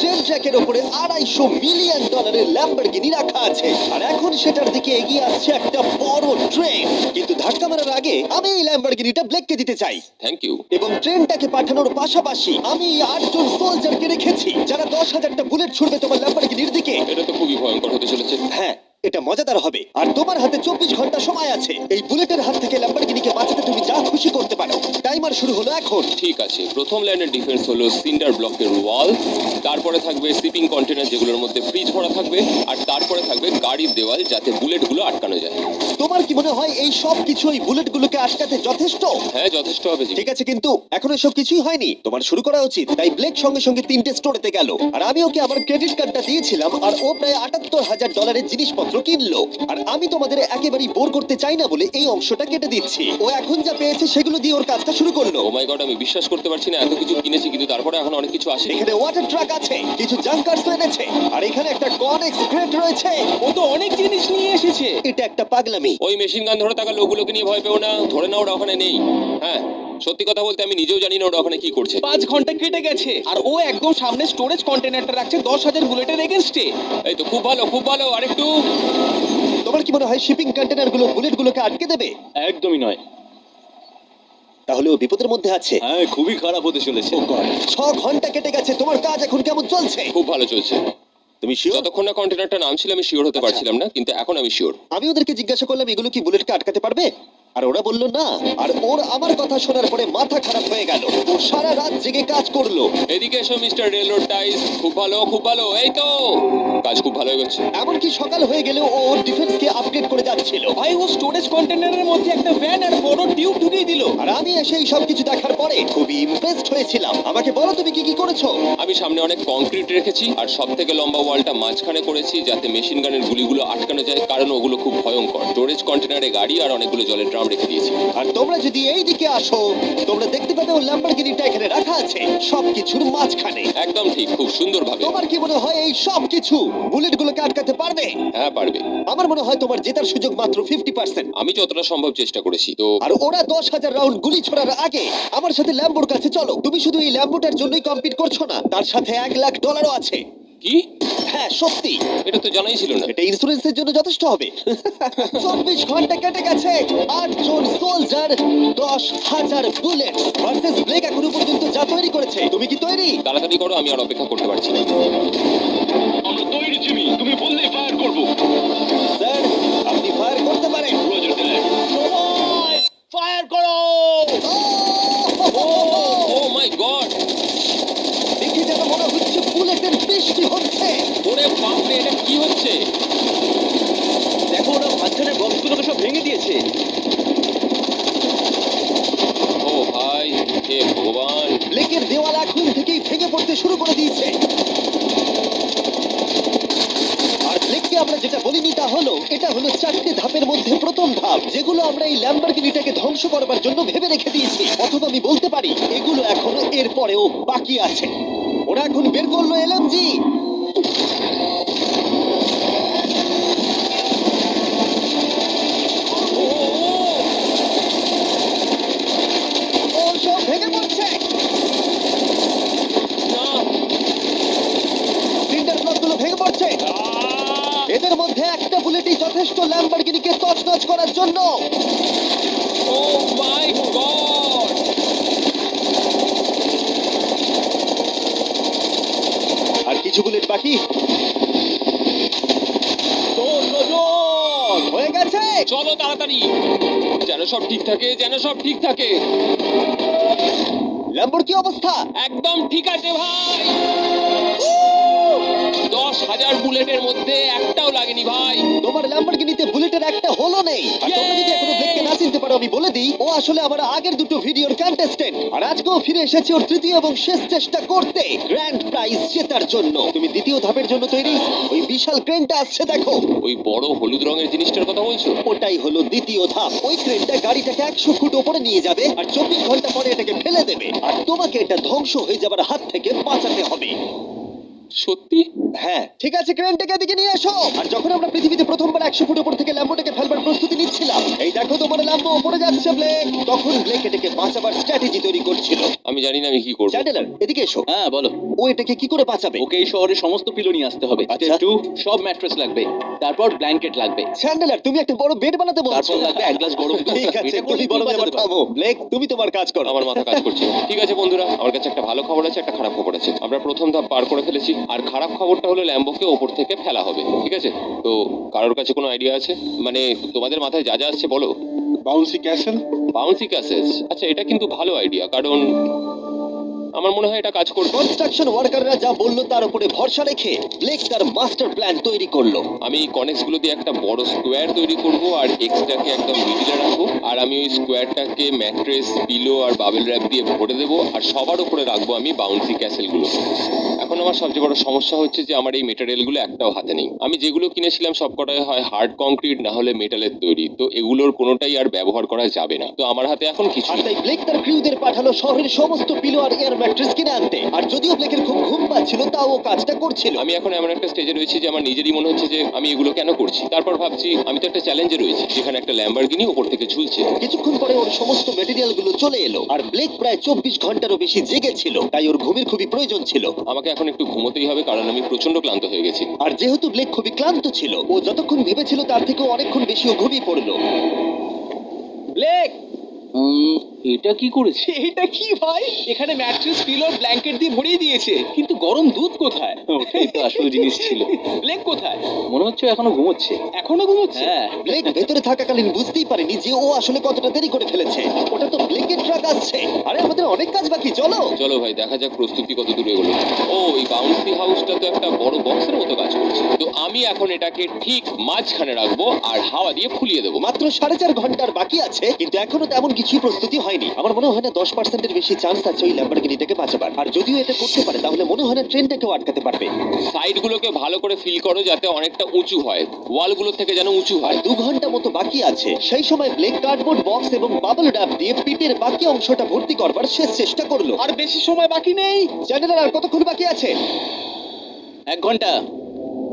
Train ট্র্যাকের উপরে $250 million Lamborghini রাখা আছে, আর এখন সেটার দিকে এগিয়ে আসছে একটা বড় ট্রেন। কিন্তু ধাক্কা মারার আগে আমি এই ল্যাম্বরগিনিটা ব্লেককে দিতে চাই, থ্যাংক ইউ। এবং ট্রেনটাকে পাঠানোর পাশাপাশি আমি এই 8 জন সোলজারকে রেখেছি যারা 10,000টা বুলেট ছুড়বে তোমার ল্যাম্বরগিনির দিকে। এটা তো খুবই ভয়ঙ্কর হতে চলেছে। হ্যাঁ, এটা মজাদার হবে। আর তোমার হাতে 24 ঘন্টা সময় আছে এই বুলেটের হাত থেকে ল্যাম্বরগিনিকে বাঁচাতে। তুমি যা খুশি করতে পারো। টাইমার শুরু হলো এখন। ঠিক আছে, প্রথম লাইনের ডিফেন্স হলো সিন্ডার ব্লকের ওয়াল, তারপরে থাকবে শিপিং কন্টেনার যেগুলোর মধ্যে ফ্রিজ ভরা থাকবে, আর তারপরে থাকবে গাড়ির দেওয়াল যাতে বুলেটগুলো আটকানো যায়। তোমার কি মনে হয় এই সব কিছু এই বুলেটগুলোকে আটকাতে যথেষ্ট? হ্যাঁ, যথেষ্ট হবে জি। ঠিক আছে, কিন্তু এখন এসব কিছুই হয়নি। তোমার শুরু করা উচিত। তাই ব্লেক সঙ্গে সঙ্গে 3টে স্টোরেতে গেল, আর আমি ওকে আমার ক্রেডিট কার্ডটা দিয়েছিলাম, আর ও প্রায় $78,000 জিনিসপত্র কিনলো। আর আমি তোমাদের একেবারেই বোর করতে চাই না বলে এই অংশটা কেটে দিচ্ছি। ও এখন যা পেয়েছে সেগুলো দিয়ে ওর কাজটা শুরু করলো। ও মাই গড, আমি বিশ্বাস করতে পারছি না, এত কিছু কিনেছি কিন্তু তারপরে এখন অনেক কিছু আসেনি। এখানে ওয়াটার ট্রাক আছে, কিছু জাঙ্কার্স এনেছে, আর এখানে একটা কনেক্স ক্রেট রয়েছে। ও তো অনেক জিনিস নিয়ে এসেছে। এটা একটা পাগলামি। ওই মেশিন গান ধরে থাকা লোকগুলোকে নিয়ে ভয় পেও না, ধরে না ওরা ওখানে নেই। হ্যাঁ, সত্যি কথা বলতে আমি নিজেও জানি না ওরা ওখানে কি করছে। 5 ঘন্টা কেটে গেছে আর ও একদম সামনে স্টোরেজ কন্টেনারটা রাখছে 10,000 বুলেটের এগেনস্টে। এই তো খুব ভালো, খুব ভালো। আরেকটু। তোমার কি মনে হয় শিপিং কন্টেনারগুলো বুলেটগুলোকে আটকে দেবে? একদমই নয়। তাহলে ও বিপদের মধ্যে আছে। হ্যাঁ, খুবই খারাপ হতে চলেছে। 6 ঘন্টা কেটে গেছে। তোমার কাজ এখন কেমন চলছে? খুব ভালো চলছে। তুমি শিওর? যতক্ষণ না কন্টেনারটা নামছিল আমি শিওর হতে পারছিলাম না, কিন্তু এখন আমি শিওর। আমি ওদেরকে জিজ্ঞাসা করলাম এগুলো কি বুলেটকে আটকাতে পারবে, আর ওরা বলল না। আর ওর আমার কথা শোনার পরে মাথা খারাপ হয়ে গেল। ও সারা রাত জেগে কাজ করলো। এদিকে এসো মিস্টার রেলরোড টাইস। খুব ভালো, খুব ভালো। এই তো কাজ খুব ভালো হয়ে গেছে। এমনকি সকাল হয়ে গেলেও ও ওর ডিফেন্সকে আপগ্রেড করে যাচ্ছিল। ভাই, ও স্টোরেজ কন্টেনারের মধ্যে একটা ভ্যান আর বড় টিউব ঢুকিয়ে দিল। আর আমি এসে এই সব কিছু দেখার পরে খুবই ইমপ্রেসড হয়েছিলাম। আমাকে বলো তুমি কি কি করেছো? আমি সামনে অনেক কংক্রিট রেখেছি আর সব থেকে লম্বা ওয়ালটা মাঝখানে করেছি যাতে মেশিন গানের গুলিগুলো আটকানো যায়, কারণ ওগুলো খুব ভয়ঙ্কর। স্টোরেজ কন্টেনারে গাড়ি আর অনেকগুলো জলের ড্রাম রেখে দিয়েছি। আর তোমরা যদি এই দিকে আসো তোমরা দেখতে পাবে ও ল্যাম্বরগিনিটা এখানে রাখা আছে সবকিছুর মাঝখানে। একদম ঠিক, খুব সুন্দরভাবে। তোমার কি মনে হয় এই সব কিছু বুলেটগুলোকে আটকাতে পারবে? হ্যাঁ, পারবে। আমার মনে হয় তোমার জেতার সুযোগ মাত্র 50%। আমি যতটা সম্ভব চেষ্টা করেছি। তো আর ওরা 10,000 রাউন্ড গুলি ছোড়ার আগে আমার সাথে ল্যাম্বোর কাছে চলো। তুমি শুধু এই ল্যাম্বোটার জন্যই কম্পিট করছো না, তার সাথে $1,00,000 আছে। কি? হ্যাঁ সত্যি, এটা তো জানাই ছিল না। এটা ইন্স্যুরেন্সের জন্য যথেষ্ট হবে। 24 ঘন্টা কেটে গেছে। 8 জন সোলজার, 10,000 বুলেট ভার্সেস ব্লেক এখনো পর্যন্ত যা তৈরি করেছে। তুমি কি তৈরি? তাড়াতাড়ি করো, আমি আর অপেক্ষা করতে পারছি না। আমরা তৈরি জিমি, তুমি বললেই ফায়ার করব। স্যার, আপনি ফায়ার করতে পারেন। রোজার দ্যাট। ফায়ার করো। ও মাই গড! দেখে যেন মনে হচ্ছে বুলেটের বৃষ্টি হচ্ছে। ওরে বাপ রে, এটা কি হচ্ছে? দেখো, ওরা মাঝখানের বক্সগুলোকে সব ভেঙে দিয়েছে। ও ভাই, হে ভগবান! ব্লেকের দেওয়াল এখন থেকেই ভেঙে পড়তে শুরু করে দিয়েছে। আর ব্লেককে আমরা যেটা বলিনি তা হলো এটা হলো 4টে ধাপের মধ্যে প্রথম ধাপ, যেগুলো আমরা এই ল্যাম্বরগিনিটাকে ধ্বংস করবার জন্য ভেবে রেখে দিয়েছি। অথবা আমি বলতে পারি এগুলো এখনো এর পরেও বাকি আছে। ওরা এখন বের করলো এলএমজি। ও সব ভেঙে পড়ছে। না! সিন্টার ব্লকগুলো ভেঙে পড়ছে। এদের মধ্যে একটা বুলেটই যথেষ্ট ল্যাম্বরগিনিকে তছনছ করার জন্য। ও মাই গড! আর কিছু বুলেট বাকি। হয়ে গেছে। চলো তাড়াতাড়ি, যেন সব ঠিক থাকে, যেন সব ঠিক থাকে। ল্যাম্বোর কি অবস্থা? একদম ঠিক আছে ভাই। 10,000 বুলেটের মধ্যে একটাও লাগেনি ভাই। তোমার ল্যাম্বরগিনিতে বুলেটের একটা হলো নেই। আর তোমরা যদি এখনো ব্লেককে না চিনতে পারো আমি বলে দিই, ও আসলে আমার আগের দুটো ভিডিওর কন্টেস্টেন্ট। আর আজকেও ফিরে এসেছে ওর তৃতীয় এবং শেষ চেষ্টা করতে গ্র্যান্ড প্রাইজ জেতার জন্য। তুমি দ্বিতীয় ধাপের জন্য তৈরি? ওই বিশাল ক্রেনটা আসছে দেখো। ওই বড় হলুদ রঙের জিনিসটার কথা বলছো? ওটাই হলো দ্বিতীয় ধাপ। ওই ক্রেনটা গাড়িটাকে 100 ফুট উপরে নিয়ে যাবে আর 24 ঘন্টা পরে এটাকে ফেলে দেবে। আর তোমাকে এটা ধ্বংস হয়ে যাবার হাত থেকে বাঁচাতে হবে। সত্যি? হ্যাঁ ঠিক আছে, ক্রেনটাকে এদিকে নিয়ে এসো। আর যখন আমরা পৃথিবীতে প্রথমবার 100 ফুট উপর থেকে ল্যাম্বোটাকে ফেলবার প্রস্তুতি নিচ্ছিলাম, এই দেখো তোমার ল্যাম্বো উপরে যাচ্ছে ব্লেক, তখন ব্লেক এটাকে বাঁচাবার স্ট্র্যাটেজি তৈরি করছিল। আমি জানি না আমি কি করবো। চ্যান্ডেলার এদিকে এসো। হ্যাঁ বলো। ও এটাকে কি করে বাঁচাবে? ওকে এই শহরে সমস্ত পিলো নিয়ে আসতে হবে। আচ্ছা। স্টেপ 2 সব ম্যাট্রেস লাগবে, তারপর ব্ল্যাঙ্কেট লাগবে, চ্যান্ডেলার তুমি একটা বড় বেড বানাতে বলছো। তারপর লাগবে এক গ্লাস গরম দুধ। ঠিক আছে, এটা করে তুমি বড় বাঁচাতে ব্যাপার পারবে। থামো। ব্লেক তুমি তোমার কাজ করো। আমার মাথা কাজ করছে না। ঠিক আছে বন্ধুরা, আমার কাছে একটা ভালো খবর আছে, একটা খারাপ খবর আছে। আমরা প্রথম ধাপ পার করে ফেলেছি, আর খারাপ খবরটা হলো ল্যাম্বোকে ওপর থেকে ফেলা হবে। ঠিক আছে, তো কারোর কাছে কোনো আইডিয়া আছে? মানে তোমাদের মাথায় যা যা আসছে বলো। Bouncy castle. বাউন্সি ক্যাসেলস, আচ্ছা এটা কিন্তু ভালো আইডিয়া, কারণ আমার মনে হয় এটা কাজ করবে। কনস্ট্রাকশন ওয়ার্কাররা যা বললো তার উপরে ভরসা রেখে ব্লেক তার মাস্টার প্ল্যান তৈরি করলো। আমি কনেক্স গুলো দিয়ে একটা বড় স্কোয়ার তৈরি করব, আর এক্সট্রাকে একদম মিডিলে রাখবো, আর আমি ওই স্কোয়ারটাকে ম্যাট্রেস, পিলো আর বাবেল র্যাপ দিয়ে ভরে দেবো, আর সবার উপরে রাখবো আমি বাউন্সি ক্যাসেল গুলো। এখন আমার সবচেয়ে বড় সমস্যা হচ্ছে যে আমার এই মেটেরিয়াল গুলো একটাও হাতে নেই। আমি যেগুলো কিনেছিলাম সবকটাই হয় হার্ড কংক্রিট না হলে মেটালের তৈরি, তো এগুলোর কোনোটাই আর ব্যবহার করা যাবে না। তো আমার হাতে এখন কিছু আর তাই ব্লেক তার ক্রিউদের পাঠালো শহরের সমস্ত পিলো আর এয়ার ম্যাট্রেস কিনে আনতে। আর যদিও ব্লেকের খুব ঘুম পাচ্ছিল, তাও ও কাজটা করছিল। আমি এখন এমন একটা স্টেজে রয়েছি যে আমার নিজেরই মনে হচ্ছে যে আমি এগুলো কেন করছি। তারপর ভাবছি আমি তো একটা চ্যালেঞ্জে রয়েছি, যেখানে একটা ল্যাম্বরগিনি উপর থেকে ঝুলছে। কিছুক্ষণ পরে ওর সমস্ত মেটেরিয়াল গুলো চলে এলো, আর ব্লেক প্রায় 24 ঘন্টারও বেশি জেগেছিল, তাই ওর ঘুমের খুবই প্রয়োজন ছিল। আমাকে এখন একটু ঘুমোতেই হবে, কারণ আমি প্রচন্ড ক্লান্ত হয়ে গেছি। আর যেহেতু ব্লেক খুবই ক্লান্ত ছিল, ও যতক্ষণ ভেবেছিল তার থেকে অনেকক্ষণ বেশি ও ঘুমিয়ে পড়লো। ব্লেক, এটা কি করেছে? এটা কি ভাই? এখানে ম্যাট্রেস, পিলো, ব্ল্যাঙ্কেট দিয়ে ভরিয়ে দিয়েছে, কিন্তু গরম দুধ কোথায়? ওটাই তো আসল জিনিস ছিল। ব্লেক কোথায়? মনে হচ্ছে এখনো ঘুমোচ্ছে। এখনো ঘুমোচ্ছে? হ্যাঁ। ব্লেক ভেতরে থাকাকালীন বুঝতেই পারেনি যে ও আসলে কতটা দেরি করে ফেলেছে। ওটা তো ব্লেকের ট্রাক আসছে। আরে আমাদের অনেক কাজ বাকি, চলো। চলো ভাই, দেখা যাক প্রস্তুতি কত দূরে এগোলো। ও, এই বাউন্সি হাউসটা তো একটা বড় বক্সের মতো কাজ করছে। তো আমি এখন এটাকে ঠিক মাঝখানে রাখবো আর হাওয়া দিয়ে ফুলিয়ে দেবো। মাত্র 4.5 ঘন্টার বাকি আছে, কিন্তু এখনো তেমন কিছুই প্রস্তুতি হয়নি। আমার মনে হয় না 10%-এর বেশি চান্স আছে ওই ল্যাম্বরগিনিটাকে বাঁচাবার। আর যদিও এটা করতে পারে, তাহলে মনে হয় না ট্রেনটাকেও আটকাতে পারবে। সাইডগুলোকে ভালো করে ফিল করো যাতে অনেকটা উঁচু হয়, ওয়ালগুলো থেকে যেন উঁচু আর হয়। 2 ঘন্টা মতো বাকি আছে। সেই সময় ব্লেক কার্ডবোর্ড বক্স এবং বাবল র্যাপ দিয়ে পিটের বাকি অংশটা ভর্তি করবার শেষ চেষ্টা করলো। আর বেশি সময় বাকি নেই। চ্যানেলের আর কতক্ষণ বাকি আছে? 1 ঘন্টা।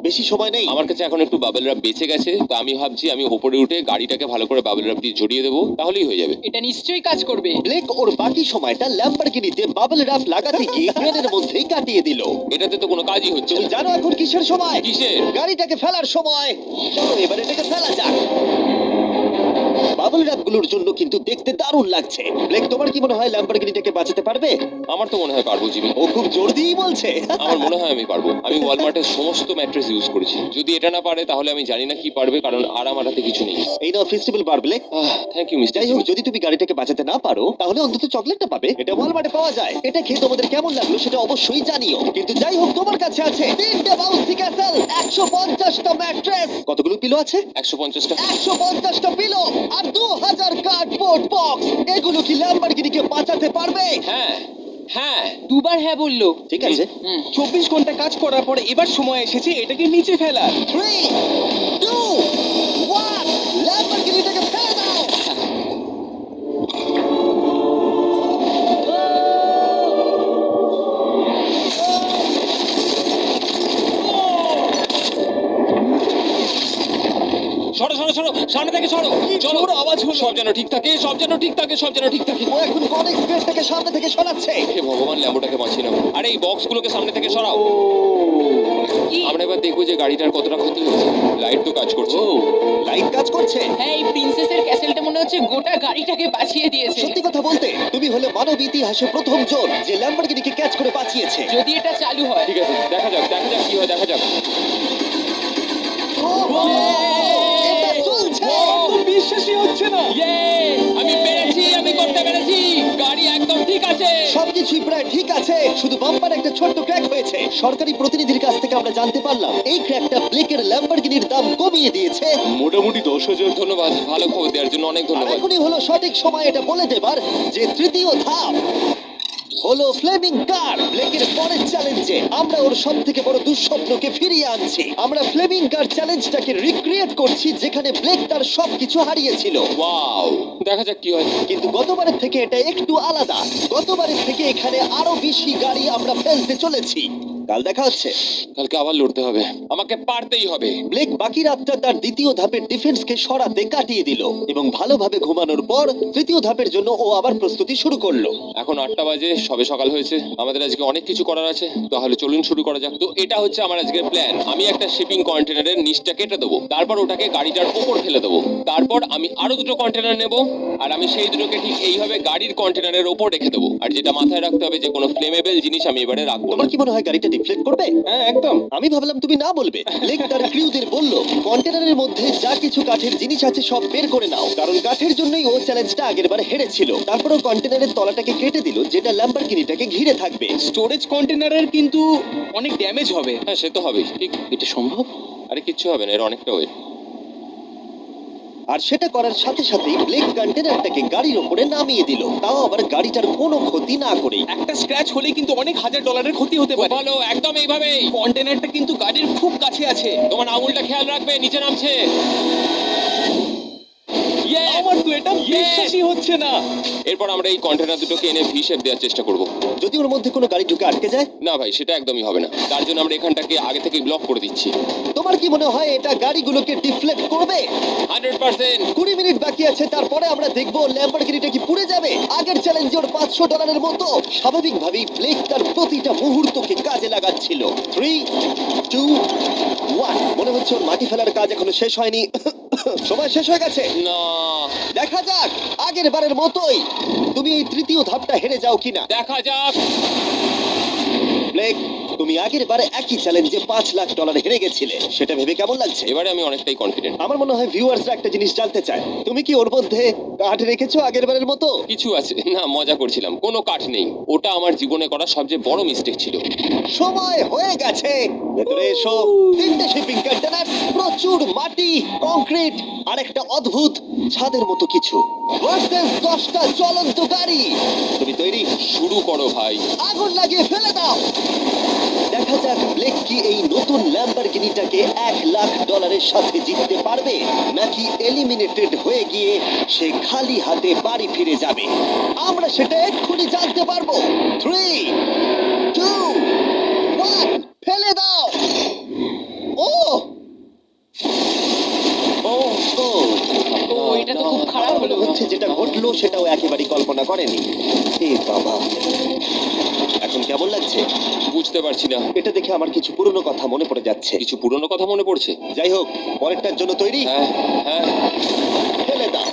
বেশি সময় নেই। আমার কাছে এখন একটু বাবেল র্যাপ বেঁচে গেছে, তো আমি ভাবছি আমি ওপরে উঠে গাড়িটাকে ভালো করে বাবেল র্যাপ দিয়ে জড়িয়ে দেবো, তাহলেই হয়ে যাবে। এটা নিশ্চয়ই কাজ করবে। ব্লেক ওর বাকি সময়টা ল্যাম্বরগিনিতে বাবল র্যাপ লাগাতে গিয়ে ক্রেনের মধ্যেই কাটিয়ে দিল। এটাতে তো কোনো কাজই হচ্ছে তুমি না। জানো এখন কিসের সময়? কিসের? গাড়িটাকে ফেলার সময়। চলো এবার এটাকে ফেলা যাক। বাবল র্যাপ গুলোর জন্য কিন্তু দেখতে দারুণ লাগছে। ব্লেক, তোমার কি মনে হয় ল্যাম্বরগিনিটাকে বাঁচাতে পারবে? আমার তো মনে হয় পারবো জিমি। ও খুব জোর দিয়েই বলছে। আমার মনে হয় আমি পারবো। আমি ওয়ালমার্টের সমস্ত ম্যাট্রেস ইউজ করেছি। যদি এটা না পারে তাহলে আমি জানি না কি পারবে, কারণ আর আমার হাতে কিছু নেই। এই নাও ফেস্টিভ্যাল বার ব্লেক। থ্যাংক ইউ মিস্টার যাই হোক, যদি তুমি গাড়িটাকে বাঁচাতে না পারো, তাহলে অন্তত চকলেটটা পাবে। এটা ওয়ালমার্টে পাওয়া যায়। এটা খেয়ে তোমাদের কেমন লাগলো সেটা অবশ্যই জানিও। কিন্তু যাই হোক, তোমার কাছে আছে 3টে বাউন্সি ক্যাসেল, 150টা ম্যাট্রেস, কতগুলো পিলো আছে? 150টা। 150টা পিলো আর 2000 কার্ডবোর্ড বক্স। এগুলো কি ল্যাম্বরগিনিকে বাঁচাতে পারবে? হ্যাঁ হ্যাঁ। দুবার হ্যাঁ বললো। ঠিক আছে। 24 ঘন্টা কাজ করার পরে এবার সময় এসেছে এটাকে নিচে ফেলার। 3, 2, 1, ল্যাম্বরগিনিটাকে ফেলে দাও। সরো সরো সরো, সামনে থেকে সরো। চলো, জোর আওয়াজ হলো। সব যেন ঠিক থাকে, সব যেন ঠিক থাকে, সব যেন ঠিক থাকে। ও এখন কনেক্স গেটটাকে সামনে থেকে সরাচ্ছে। হে ভগবান, ল্যাম্বোটাকে বাঁচিয়ে নাও। আরে এই বক্সগুলোকে সামনে থেকে সরাও। কি? আমরা এবার দেখবো যে গাড়িটার কতটা ক্ষতি হয়েছে। লাইট তো কাজ করছে। লাইট কাজ করছে। হ্যাঁ, এই প্রিন্সেসের ক্যাসেলটা মনে হচ্ছে গোটা গাড়িটাকে বাঁচিয়ে দিয়েছে। সত্যি কথা বলতে, তুমি হলে মানব ইতিহাসে প্রথম জন যে ল্যাম্বরগিনিকে ক্যাচ করে বাঁচিয়েছে। যদি এটা চালু হয়। ঠিক আছে, দেখা যাক দেখা যাক কি হয়, দেখা যাক। এটা চলছে। তো বিশ্বাসই হচ্ছে না। আমি পেরেছি, আমি করতে পেরেছি। গাড়ি একদম ঠিক আছে। সবকিছুই প্রায় ঠিক আছে, শুধু বাম্পার একটা ছোট্ট ক্র্যাক হয়েছে। সরকারি প্রতিনিধির কাছ থেকে আমরা জানতে পারলাম এই ক্র্যাকটা ব্লেকের ল্যাম্বরগিনির দাম কমিয়ে দিয়েছে। মোটামুটি 10,000। ধন্যবাদ, ভালো খবর দেওয়ার জন্য অনেক আর ধন্যবাদ। এখনই হলো সঠিক সময় এটা বলে দেবার যে তৃতীয় ধাপ হলো ফ্লেমিং কার। ব্লেকের পরের চ্যালেঞ্জে আমরা ওর সব থেকে বড় দুঃস্বপ্নকে ফিরিয়ে আনছি। আমরা ফ্লেমিং কার চ্যালেঞ্জটাকে রিক্রিয়েট করছি, যেখানে ব্লেক তার সবকিছু হারিয়েছিল। ওয়াও, দেখা যাক কি হয়। কিন্তু গতবারের থেকে এটা একটু আলাদা। গতবারের থেকে এখানে আরো বেশি গাড়ি আমরা ফেলতে চলেছি। কাল দেখা হচ্ছে। কালকে আবার লড়তে হবে, আমাকে পারতেই হবে। ব্লেক বাকি রাতটা তার দ্বিতীয় ধাপের ডিফেন্সকে সরাতে কাটিয়ে দিল এবং ভালোভাবে ঘুমানোর পর তৃতীয় ধাপের জন্য ও আবার প্রস্তুতি শুরু করলো। এখন 8টা বাজে, সবে সকাল হয়েছে, আমাদের আজকে অনেক কিছু করার আছে। তাহলে চলুন শুরু করা যাক। তো এটা হচ্ছে আমার আজকের প্ল্যান। আমি একটা শিপিং কন্টেনারের নিচটা কেটে দেবো, তারপর ওটাকে গাড়িটার ওপর ফেলে দেবো। তারপর আমি আরো দুটো কন্টেনার নেব, আর আমি সেই দুটোকে ঠিক এইভাবে গাড়ির কন্টেনারের ওপর রেখে দেবো। আর যেটা মাথায় রাখতে হবে যে কোনো ফ্লেমেবল জিনিস আমি এবারে রাখবো না। তোমার কি মনে হয় গাড়িটা ডিফ্লেক্ট করবে? হ্যাঁ একদম। আমি ভাবলাম তুমি না বলবে। ব্লেক তার ক্রিউদের বলল কন্টেনারের মধ্যে যা কিছু কাঠের জিনিস আছে সব বের করে নাও, কারণ কাঠের জন্যই ও চ্যালেঞ্জটা আগেরবার হেরেছিল। তারপর ও কন্টেনারের তলাটাকে কেটে দিল, যেটা ল্যাম্বরগিনিটাকে ঘিরে থাকবে। স্টোরেজ কন্টেনারের কিন্তু অনেক ড্যামেজ হবে। হ্যাঁ, সে তো হবেই। ঠিক, এটা সম্ভব? আরে কিচ্ছু হবে না, এর অনেকটা ওয়েট। আর সেটা করার সাথে সাথেই ব্লেক কন্টেনারটাকে গাড়ির ওপরে নামিয়ে দিল, তাও আবার গাড়িটার কোনো ক্ষতি না করেই। একটা স্ক্র্যাচ হলেই কিন্তু অনেক $1000 ক্ষতি হতে পারে। ভালো, একদম এইভাবেই। কন্টেনারটা কিন্তু গাড়ির খুব কাছে আছে। তোমার আঙুলটা খেয়াল রাখবে, নিচে নামছে। Yes! আমার তো এটা বিশ্বাসই হচ্ছে না। এরপর আমরা এই কন্টেনার দুটোকে এনে ভি শেপ দেওয়ার চেষ্টা করব। যদি ওর মধ্যে কোনো গাড়ি ঢুকে আটকে যায়? না ভাই, সেটা একদমই হবে না। তার জন্য আমরা এখানটাকে আগে থেকে ব্লক করে দিচ্ছি। তোমার কি মনে হয় এটা গাড়িগুলোকে ডিফ্লেক্ট করবে? 100%। 20 মিনিট বাকি আছে, তারপরে আমরা দেখবো ল্যাম্বরগিনিটা কি পুড়ে যাবে। আগের চ্যালেঞ্জে ওর $500 মতো। স্বাভাবিকভাবেই ব্লেক তার প্রতিটা মুহূর্তকে কাজে লাগাচ্ছিল। 3, 2, 1। মনে হচ্ছে ওর মাটি ফেলার কাজ এখনো শেষ হয়নি। সময় শেষ হয়ে গেছে। না, দেখা যাক আগের বারের মতোই তুমি এই তৃতীয় ধাপটা হেরে যাও কিনা। দেখা যাক। ব্লেক, তুমি আগের বারে একই চ্যালেঞ্জে $5 লাখ হেরে গেছিলে, সেটা ভেবে কেমন লাগছে? এবারে আমি অনেকটাই কনফিডেন্ট। আমার মনে হয় ভিউয়ার্সরা একটা জিনিস জানতে চায়, তুমি কি ওর মধ্যে কাঠ রেখেছো আগের বারের মতো? কিছু আছে না, মজা করছিলাম। কোনো কাঠ নেই। ওটা আমার জীবনে করা সবচেয়ে বড় মিস্টেক ছিল। সময় হয়ে গেছে, ভেতরে এসো। 3টে শিপিং কন্টেনার, প্রচুর মাটি, কংক্রিট আর একটা অদ্ভুত ছাদের মতো কিছু ভার্সেস 10টা চলন্ত গাড়ি। তুমি তৈরি? শুরু করো ভাই। আগুন লাগিয়ে ফেলে দাও। দেখা যাক ব্লেক কি এই নতুন ল্যাম্বরগিনিটাকে $1 লাখ সাথে জিততে পারবে, নাকি এলিমিনেটেড হয়ে গিয়ে সে খালি হাতে বাড়ি ফিরে যাবে। আমরা সেটা এক্ষুনি জানতে পারবো। 3, 2, 1, ফেলে দাও। ও ও ও ও, এটা তো খুব খারাপ হলো। হচ্ছে যেটা ঘটলো সেটাও একেবারেই কল্পনা করেনি। এ বাবা, এখন কেমন লাগছে? বুঝতে পারছি না। এটা দেখে আমার কিছু পুরনো কথা মনে পড়ে যাচ্ছে। কিছু পুরনো কথা মনে পড়ছে। যাই হোক, পরেরটার জন্য তৈরি? হ্যাঁ, হ্যাঁ। ফেলে দাও।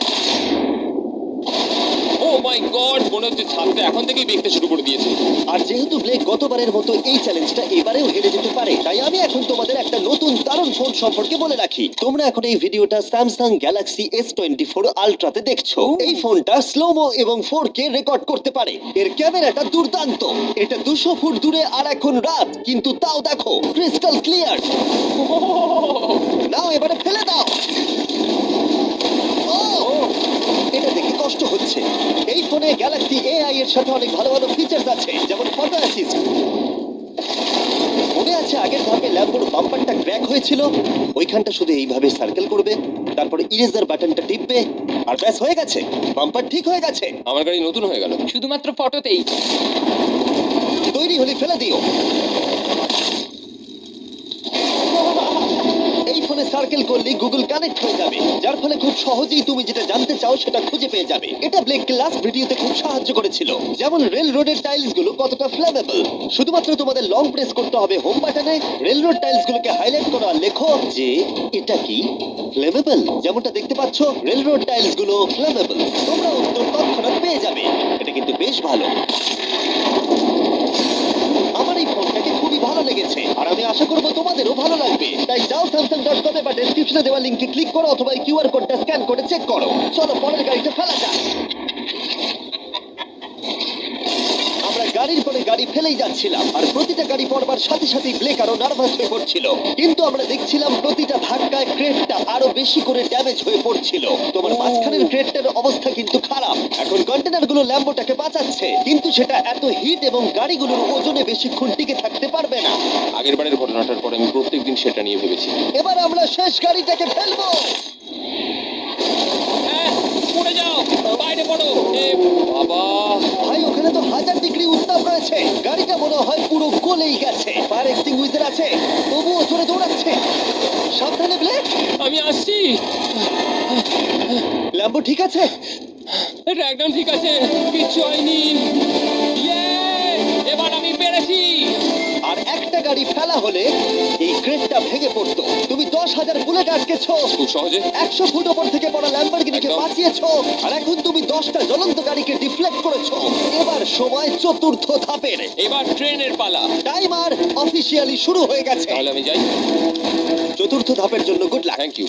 ও মাই গড, মনে হচ্ছে ছাদটা এখন থেকেই দেখতে শুরু করে দিয়েছে। আর যেহেতু ব্লেক গতবারের মতো এই চ্যালেঞ্জটা এবারেও হেরে যেতে পারে, তাই আমি এখন তোমাদের একটা নতুন দারুণ ফোন সম্পর্কে বলে রাখি। তোমরা এখন এই ভিডিওটা স্যামসাং গ্যালাক্সি S24 আলট্রাতে দেখছো। এই ফোনটা স্লোমো এবং 4K রেকর্ড করতে পারে। এর ক্যামেরাটা দুর্দান্ত। এটা 200 ফুট দূরে আর এখন রাত, কিন্তু তাও দেখো ক্রিস্টাল ক্লিয়ার। নাও এবারে ফেলে দাও। ও, এটা দেখে কষ্ট হচ্ছে। এই ফোনে গ্যালাক্সি AI এর সাথে অনেক ভালো ভালো ফিচার্স আছে, যেমন ফটো অ্যাসিস্ট। মনে আছে আগের ধাপে ল্যাম্বোর বাম্পারটা ক্র্যাক হয়েছিল? ওইখানটা শুধু এইভাবে সার্কেল করবে, তারপর ইরেজার বাটনটা টিপবে, আর ব্যাস হয়ে গেছে, বাম্পার ঠিক হয়ে গেছে। আমার গাড়ি নতুন হয়ে গেল। শুধুমাত্র ফটোতেই। তৈরি হলে ফেলে দিও। এই ফোনে সার্কেল করলে গুগল কানেক্ট হয়ে যাবে, যার ফলে খুব সহজেই তুমি যেটা জানতে চাও সেটা খুঁজে পেয়ে যাবে। এটা ব্লেককে লাস্ট ভিডিওতে খুব সাহায্য করেছিল, যেমন রেল রোডের টাইলস গুলো কতটা ফ্লেমেবল। শুধুমাত্র তোমাদের লং প্রেস করতে হবে হোম বাটনে, রেল রোড টাইলস গুলোকে হাইলাইট করো আর লেখো যে এটা কি ফ্লেমেবল। যেমনটা দেখতে পাচ্ছ, রেল রোড টাইলস গুলো ফ্লেমেবল। তোমরা উত্তর তৎক্ষণাৎ পেয়ে যাবে। এটা কিন্তু বেশ ভালো। আমার এই ফোনটাকে খুবই ভালো লেগেছে, আর আমি আশা করবো তোমাদেরও ভালো লাগবে। তাই যাও samsung.com বা ডেসক্রিপশনে দেওয়া লিংকে ক্লিক করো, অথবা কিউআর কোডটা স্ক্যান করে চেক করো। চলো পরের গাড়িটা ফেলা যাক। আমরা গাড়ির পরে গাড়ি ফেলেই যাচ্ছিলাম, আর প্রতিটা গাড়ি পড়বার সাথে সাথেই ব্লেক আরো নার্ভাস হয়ে পড়ছিল। কিন্তু আমরা দেখছিলাম প্রতিটা ধাক্কায় ক্রেটটা আরো বেশি করে ড্যামেজ হয়ে পড়ছিল। তোমার মাঝখানের ক্রেটটার অবস্থা কিন্তু খারাপ। এখন কন্টেনারগুলো ল্যাম্বোটাকে বাঁচাচ্ছে, কিন্তু সেটা এত হিট এবং গাড়িগুলোর ওজনে বেশিক্ষণ টিকে থাকতে পারবে না। আগের বারের ঘটনাটার পরে আমি প্রত্যেকদিন সেটা নিয়ে ভেবেছি। এবার আমরা শেষ গাড়িটাকে ফেলবো। পড়ে যাও, বাইরে পড়ো। এ বাবা, ভাই, ওখানে তো 1000 ডিগ্রি উত্তাপ রয়েছে। করেছে। গাড়িটা মনে হয় পুরো গলেই গেছে। ফায়ার এক্সটিংগুইশার আছে, তবুও জোরে দৌড়াচ্ছে। সাবধানে ব্লেক। আমি আসছি। ল্যাম্বো ঠিক আছে? এটা একদম ঠিক আছে, কিচ্ছু হয়নি। Yay! এবার আমি পেরেছি। আর একটা গাড়ি ফেলা হলে এই ক্রেটটা ভেঙে পড়তো। তুমি 10,000 বুলেট আটকেছো, খুব সহজে। 100 ফুট ওপর থেকে পড়া ল্যাম্বরগিনিকে একদম। বাঁচিয়েছো, আর এখন তুমি 10টা জ্বলন্ত গাড়িকে ডিফ্লেক্ট করেছো। এবার সময় চতুর্থ ধাপের। এবার ট্রেনের পালা। টাইমার অফিসিয়ালি শুরু হয়ে গেছে। তাহলে আমি যাই। চতুর্থ ধাপের জন্য গুড লাক। Thank you.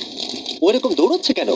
ওরকম দৌড়চ্ছে কেন?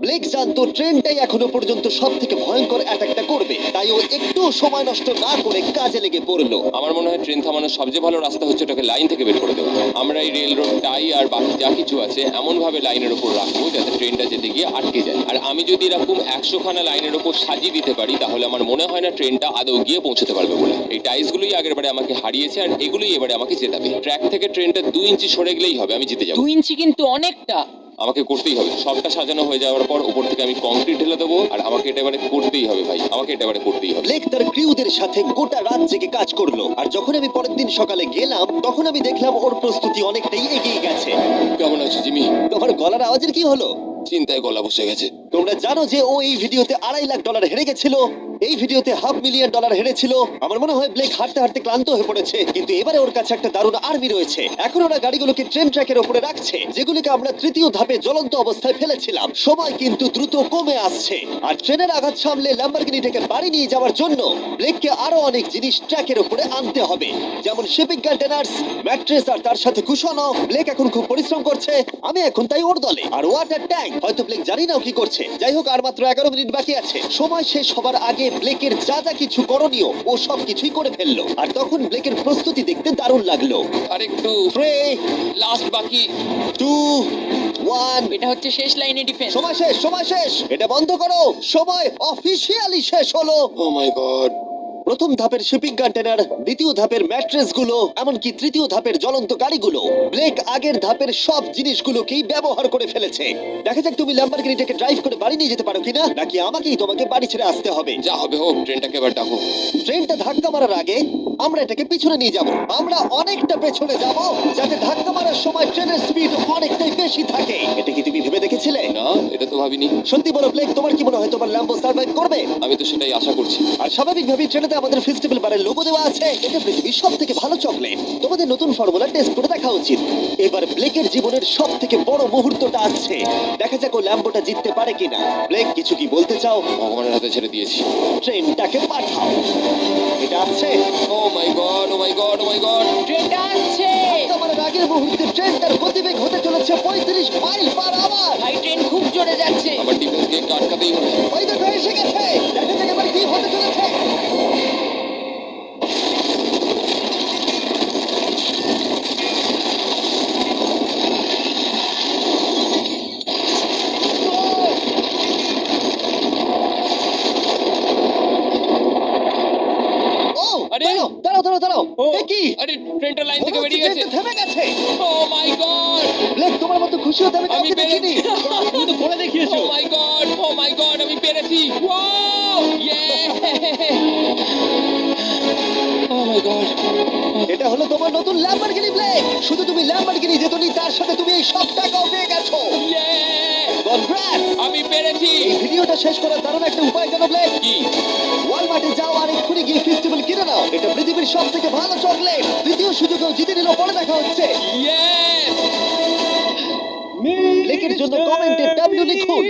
ব্লেক জানতো ট্রেনটাই এখনো পর্যন্ত সব থেকে ভয়ঙ্কর অ্যাটাকটা করবে, তাই ও একটু সময় নষ্ট না করে কাজে লেগে পড়লো। আমার মনে হয় ট্রেন থামানোর সবচেয়ে ভালো রাস্তা হচ্ছে ওটাকে লাইন থেকে বের করে দেওয়া। আমরা এই রেল রোড টাই আর বাকি যা কিছু আছে এমন ভাবে লাইনের উপর রাখবো যাতে ট্রেনটা যেতে গিয়ে আটকে যায়। আর আমি যদি এরকম 100 খানা লাইনের উপর সাজিয়ে দিতে পারি তাহলে আমার মনে হয় না ট্রেনটা আদৌ গিয়ে পৌঁছতে পারবে বলে। এই টাইলসগুলোই আগের বারে আমাকে হারিয়েছে আর এগুলোই এবারে আমাকে জেতাবে। ট্র্যাক থেকে ট্রেনটা 2 ইঞ্চি সরে গেলেই হবে, আমি জিতে যাবো। 2 ইঞ্চি কিন্তু অনেকটা। আমাকে করতেই হবে। সবটা সাজানো হয়ে যাওয়ার পর উপর থেকে আমি কংক্রিট ঢেলে দেবো আর আমাকে এটা এবারে করতেই হবে ভাই, আমাকে এটা এবারে করতেই হবে। ব্লেক তার ক্রিউদের সাথে গোটা রাত জেগে কাজ করলো, আর যখন আমি পরের দিন সকালে গেলাম তখন আমি দেখলাম ওর প্রস্তুতি অনেকটাই এগিয়ে গেছে। কেমন আছো জিমি? তোমার গলার আওয়াজের কি হলো? চিন্তায় গলা বসে গেছে। তোমরা জানো যে ও এই ভিডিওতে $2.5 লাখ হেরে গেছিল, এই ভিডিওতে $500,000 হেরেছিল। আমার মনে হয় ব্লেক হাঁটতে হাঁটতে ক্লান্ত হয়ে পড়েছে, কিন্তু এবারে ওর কাছে একটা দারুণ আর্মি রয়েছে। এখন ওরা গাড়িগুলোকে ট্রেন ট্র্যাকের উপরে রাখছে, যেগুলিকে আমরা তৃতীয় ধাপে জ্বলন্ত অবস্থায় ফেলেছিলাম। সময় কিন্তু দ্রুত কমে আসছে, আর ট্রেনের আঘাত সামলে ল্যাম্বরগিনিটাকে বাড়ি নিয়ে যাওয়ার জন্য ব্লেককে আরো অনেক জিনিস ট্র্যাকের উপরে আনতে হবে, যেমন শিপিং কন্টেনার্স, ম্যাট্রেস আর তার সাথে কুশনও। ব্লেক এখন খুব পরিশ্রম করছে, আমি এখন তাই ওর দলে। আর ওয়াটার ট্যাঙ্ক, হয়তো ব্লেক জানি না ও কি করছে। যাই হোক, আর মাত্র 11 মিনিট বাকি আছে। সময় শেষ হবার আগে ব্লেকের যা যা কিছু করণীয় ও সব কিছুই করে ফেললো, আর তখন ব্লেকের প্রস্তুতি দেখতে দারুণ লাগলো। আরেকটু 3, লাস্ট বাকি। 2, 1। এটা হচ্ছে শেষ লাইনে ডিফেন্স। সময় শেষ, সময় শেষ, এটা বন্ধ করো। সময় অফিসিয়ালি শেষ হলো। ও মাই গড। প্রথম ধাপের শিপিং কন্টেনার, দ্বিতীয় ধাপের ম্যাট্রেস গুলো, এমনকি তৃতীয় ধাপের জ্বলন্ত গাড়িগুলো, ব্লেক আগের ধাপের সব জিনিসগুলোকেই ব্যবহার করে ফেলেছে। দেখা যাক তুমি ল্যাম্বরগিনিটাকে ড্রাইভ করে বাড়ি নিয়ে যেতে পারো কিনা, নাকি আমাকেই তোমাকে বাড়ি ছেড়ে আসতে হবে। যা হবে হোক, ট্রেনটাকে এবার ডাকো। ট্রেনটা ধাক্কা মারার আগে আমরা এটাকে পিছনে নিয়ে যাব। আমরা অনেকটা পেছনে যাব, যাতে ধাক্কা মারার সময় ট্রেনের স্পিড অনেকটাই বেশি থাকে। এটা কি তুমি ভেবে দেখেছিলে? না, এটা তো ভাবিনি। সত্যি বলো ব্লেক, তোমার কি মনে হয় তোমার ল্যাম্বো সার্ভাইভ করবে? আমি তো সেটাই আশা করছি। আর স্বাভাবিকভাবেই ট্রেনেতে আমাদের ফেস্টিভ্যাল বারের লোগো দেওয়া আছে। এটা পৃথিবীর সব থেকে ভালো চকলেট। তোমাদের নতুন ফর্মুলা টেস্ট করে দেখা উচিত। এবার ব্লেকের জীবনের সব থেকে বড় মুহূর্তটা আসছে। দেখা যাক ও ল্যাম্বোটা জিততে পারে কিনা। ব্লেক, কিছু কি বলতে চাও? ভগবানের হাতে ছেড়ে দিয়েছি। ট্রেনটাকে পাঠাও। এটা আসছে। ও মাই গড, ও মাই গড, ও মাই গড। ট্রেনটা আসছে। আমার আগের মুহূর্তে ট্রেনটার গতিবেগ হতে চলেছে 35 মাইল পার আওয়ার। ভাই ট্রেন খুব জোরে যাচ্ছে। আমার ডিফেন্সকে একটু আটকাতেই হবে। ওই দেখো এসে গেছে। দেখা যাক এবার কি হতে চলেছে। ও, আরে! দাঁড়াও, দাঁড়াও, দাঁড়াও, দাঁড়াও। ও এ কি? আরে, ট্রেনটা লাইন মনে থেকে হচ্ছে বেরিয়ে গেছে। ট্রেনটা থেমে গেছে। ও মাই গড। ব্লেক, তোমার মতো খুশি হতে আমি আমি কাউকে দেখিনি। পেরেছি। তুমি তো করে দেখিয়েছো। ও মাই গড, ও মাই গড, আমি পেরেছি। ওয়াও! ইয়ে! ও মাই গড। এটা হলো তোমার নতুন ল্যাম্বরগিনি ব্লেক। শুধু তুমি ল্যাম্বরগিনি জেতনি, তার সাথে তুমি এই সব টাকাও পেয়ে গেছো। ইয়ে! কনগ্রাটস! আমি পেরেছি। এই ভিডিওটা শেষ করার দারুণ একটা উপায় জানো ব্লেক? কি? ওয়ালমার্টে যাও আর এক্ষুনি গিয়ে ফেস্টিভ্যাল কিনে নাও। এটা পৃথিবীর সব থেকে ভালো চকলেট। তৃতীয় সুযোগেও জিতে নিল, পরে দেখা হচ্ছে। ইয়েস! ব্লেকের জন্য কমেন্টে W লিখুন।